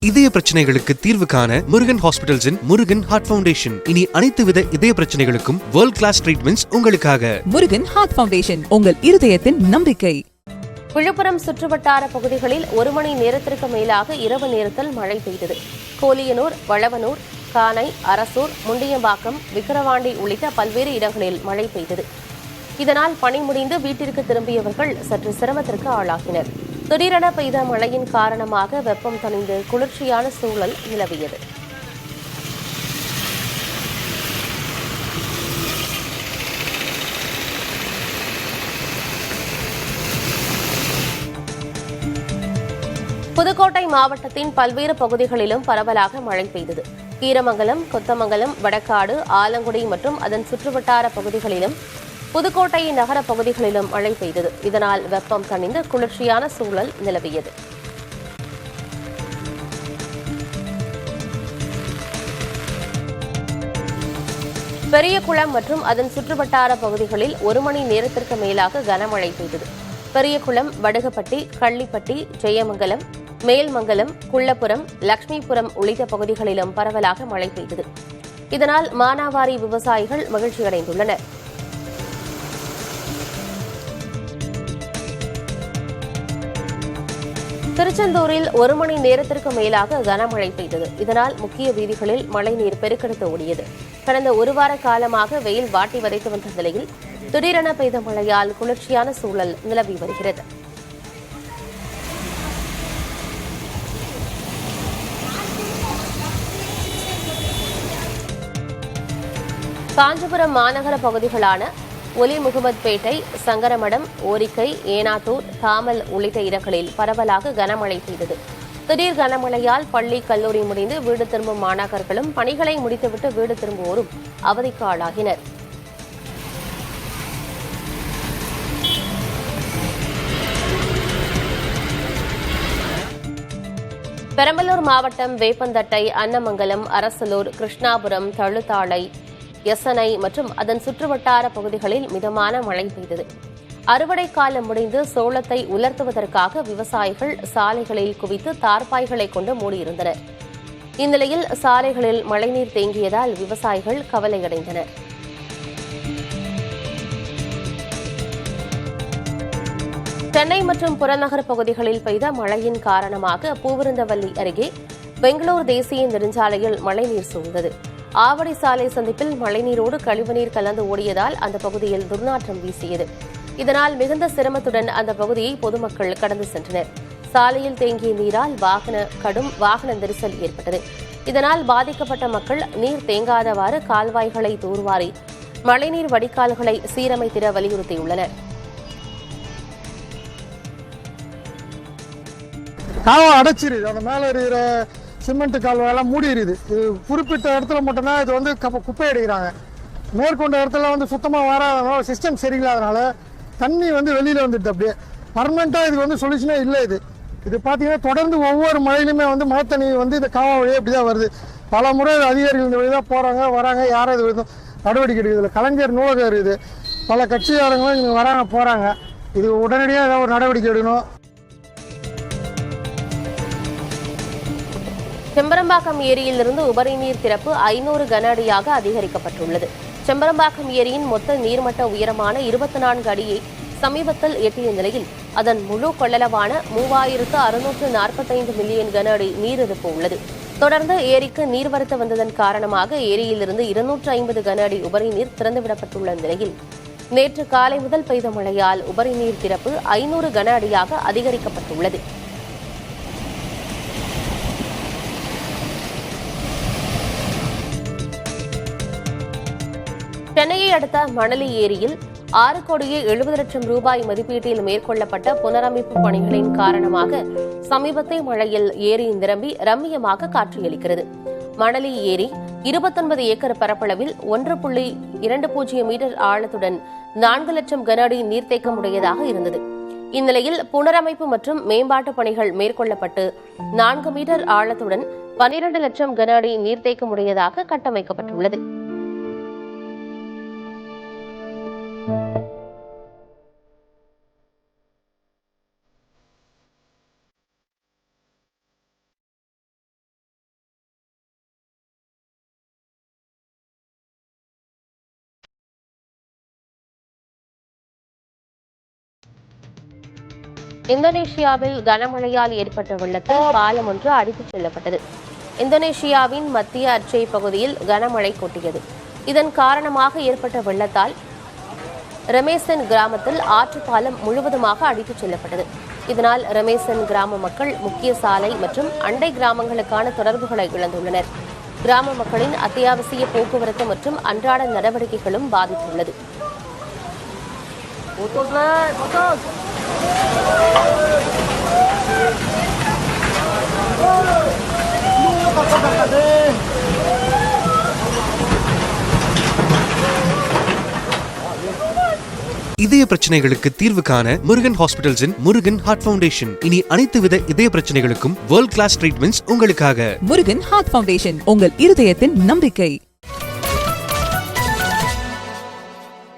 இதய பிரச்சனைகளுக்கு தீர்வு காண முருகன் ஹாஸ்பிடல்ஸின் முருகன் ஹார்ட் ஃபவுண்டேஷன். இனி அனைத்து வித இதய பிரச்சனைகளுக்கும் வேர்ல்ட் கிளாஸ் ட்ரீட்மெண்ட்ஸ் உங்களுக்காக. முருகன் ஹார்ட் ஃபவுண்டேஷன், உங்கள் இருதயத்தின் நம்பிக்கை. விழுப்புரம் சுற்றுவட்டார பகுதிகளில் 1 மணி நேரத்திற்கு மேலாக இரவு நேரத்தில் மழை பெய்தது. கோலியனூர், வளவனூர், கானை, அரசூர், முண்டியம்பாக்கம், விக்கிரவாண்டி உள்ளிட்ட பல்வேறு இடங்களில் மழை பெய்தது. இதனால் பணி முடிந்து வீட்டிற்கு திரும்பியவர்கள் சற்று சிரமத்திற்கு ஆளாகினர். திடீரென பெய்த மழையின் காரணமாக வெப்பம் தணிந்து குளிர்ச்சியான சூழல் நிலவியது. புதுக்கோட்டை மாவட்டத்தின் பல்வேறு பகுதிகளிலும் பரவலாக மழை பெய்தது. கீரமங்கலம், கொத்தமங்கலம், வடக்காடு, ஆலங்குடி மற்றும் அதன் சுற்றுவட்டார பகுதிகளிலும் புதுக்கோட்டை நகர பகுதிகளிலும் மழை பெய்தது. இதனால் வெப்பம் தணிந்து குளிர்ச்சியான சூழல் நிலவியது. பெரியகுளம் மற்றும் அதன் சுற்றுவட்டார பகுதிகளில் 1 மணி நேரத்திற்கு மேலாக கனமழை பெய்தது. பெரியகுளம், வடுகப்பட்டி, கள்ளிப்பட்டி, ஜெயமங்கலம், மேல்மங்கலம், குள்ளப்புரம், லட்சுமிபுரம் உள்ளிட்ட பகுதிகளிலும் பரவலாக மழை பெய்தது. இதனால் மானாவாரி விவசாயிகள் மகிழ்ச்சியடைந்துள்ளனர். திருச்செந்தூரில் 1 மணி நேரத்திற்கு மேலாக கனமழை பெய்தது. இதனால் முக்கிய வீதிகளில் மழைநீர் பெருக்கெடுத்து ஓடியது. கடந்த 1 வார காலமாக வெயில் வாட்டி வதைத்து வந்த நிலையில் திடீரென பெய்த மழையால் குளிர்ச்சியான சூழல் நிலவி வருகிறது. காஞ்சிபுரம் மாநகர பகுதிகளான ஒலி முகமதுபேட்டை, சங்கரமடம், ஓரிக்கை, ஏனாத்தூர், தாமல் உள்ளிட்ட இடங்களில் பரவலாக கனமழை பெய்தது. திடீர் கனமழையால் பள்ளி, கல்லூரி முடிந்து வீடு திரும்பும் மாணாக்கர்களும் பணிகளை முடித்துவிட்டு வீடு திரும்புவோரும் அவதிக்கு ஆளாகினர். பெரம்பலூர் மாவட்டம் வேப்பந்தட்டை, அன்னமங்கலம், அரசலூர், கிருஷ்ணாபுரம், தழுத்தாளை, எசனை மற்றும் அதன் சுற்றுவட்டார பகுதிகளில் மிதமான மழை பெய்தது. அறுவடை காலம் முடிந்து சோளத்தை உலர்த்துவதற்காக விவசாயிகள் சாலைகளில் குவித்து தார்பாய்களை கொண்டு மூடியிருந்தனர். இந்நிலையில் சாலைகளில் மழைநீர் தேங்கியதால் விவசாயிகள் கவலையடைந்தனர். சென்னை மற்றும் புறநகர் பகுதிகளில் பெய்த மழையின் காரணமாக பூவிருந்தவல்லி அருகே பெங்களூர் தேசிய நெடுஞ்சாலையில் மழைநீர் சூழ்ந்தது. ஆவடி சாலை சந்திப்பில் மழைநீரோடு கழிவுநீர் கலந்து ஓடியதால் அந்த பகுதியில் துர்நாற்றம் வீசியது. இதனால் மிகுந்த சிரமத்துடன் அந்த பகுதியை பொதுமக்கள் கடந்து சென்றனர். சாலையில் தேங்கிய நீரால் கடும் வாகன நெரிசல் ஏற்பட்டது. இதனால் பாதிக்கப்பட்ட மக்கள் நீர் தேங்காதவாறு கால்வாய்களை தூர்வாரி மழைநீர் வடிகால்களை சீரமைத்திட வலியுறுத்தியுள்ளனர். அடைச்சிருது, அந்த மேல இருக்கிற சிமெண்ட் கால்வாயெல்லாம் மூடிடுது. இது குறிப்பிட்ட இடத்துல மட்டும்தான் இது வந்து குப்பை அடிக்கிறாங்க. மேற்கொண்ட இடத்துல சுத்தமாக வராதனால சிஸ்டம் சரியில்லாதனால தண்ணி வெளியில் வந்துடுது. அப்படியே பர்மனெண்ட்டாக இதுக்கு சொல்யூஷனே இல்லை. இது பார்த்தீங்கன்னா தொடர்ந்து ஒவ்வொரு மழையிலுமே மழை தண்ணி இந்த காவா வழியே இப்படி தான் வருது. பல முறை அதிகாரிகள் இந்த வழி தான் போகிறாங்க வராங்க, யாரும் இது நடவடிக்கை எடுக்குது. கலைஞர் நூலகம் இருக்குது, பல கட்சிக்காரங்களும் இங்கே வராங்க போகிறாங்க. இது உடனடியாக ஏதாவது ஒரு நடவடிக்கை எடுக்கணும். செம்பரம்பாக்கம் ஏரியிலிருந்து உபரி நீர் திறப்பு 500 கன அடியாக அதிகரிக்கப்பட்டுள்ளது. செம்பரம்பாக்கம் ஏரியின் மொத்த நீர்மட்ட உயரமான 24 அடியை சமீபத்தில் எட்டிய நிலையில் அதன் முழு கொள்ளளவான 3645 மில்லியன் கன அடி நீரிருப்பு உள்ளது. தொடர்ந்து ஏரிக்கு நீர்வரத்து வந்ததன் காரணமாக ஏரியிலிருந்து 250 கன அடி உபரி நீர் திறந்துவிடப்பட்டுள்ள நிலையில் நேற்று காலை முதல் பெய்த மழையால் உபரி நீர் திறப்பு 500 கன அடியாக அதிகரிக்கப்பட்டுள்ளது. சென்னையை அடுத்த மணலி ஏரியில் 6 கோடியே 70 லட்சம் ரூபாய் மதிப்பீட்டில் மேற்கொள்ளப்பட்ட புனரமைப்பு பணிகளின் காரணமாக சமீபத்திய மழையில் ஏரி நிரம்பி ரம்மியமாக காட்சியளிக்கிறது. மணலி ஏரி 29 ஏக்கர் பரப்பளவில் 1.20 மீட்டர் ஆழத்துடன் 4 லட்சம் கன அடி நீர்த்தேக்கமுடையதாக இருந்தது. இந்நிலையில் புனரமைப்பு மற்றும் மேம்பாட்டு பணிகள் மேற்கொள்ளப்பட்டு 4 மீட்டர் ஆழத்துடன் 12 லட்சம் கன அடி நீர்த்தேக்கமுடையதாக கட்டமைக்கப்பட்டுள்ளது. இந்தோனேஷியாவில் கனமழையால் ஏற்பட்ட வெள்ளத்தில் பாலம் ஒன்று அடித்துச் செல்லப்பட்டது. இந்தோனேஷியாவின் மத்திய அச்சே பகுதியில் கனமழை கொட்டியது. இதன் காரணமாக ஏற்பட்ட வெள்ளத்தால் ரமேசன் கிராமத்தில் ஆற்றுப்பாலம் முழுவதுமாக அடித்துச் செல்லப்பட்டது. இதனால் ரமேசன் கிராம மக்கள் முக்கிய சாலை மற்றும் அண்டை கிராமங்களுக்கான தொடர்புகளை இழந்துள்ளனர். கிராம மக்களின் அத்தியாவசிய போக்குவரத்து மற்றும் அன்றாட நடவடிக்கைகளும் பாதித்துள்ளது. இதய பிரச்சனைகளுக்கு தீர்வு காண முருகன் ஹாஸ்பிட்டல்ஸின் முருகன் ஹார்ட் ஃபவுண்டேஷன். இனி அனைத்து வித இதய பிரச்சனைகளுக்கும் வேர்ல்ட் கிளாஸ் ட்ரீட்மெண்ட்ஸ் உங்களுக்காக. முருகன் ஹார்ட் ஃபவுண்டேஷன், உங்கள் இருதயத்தின் நம்பிக்கை.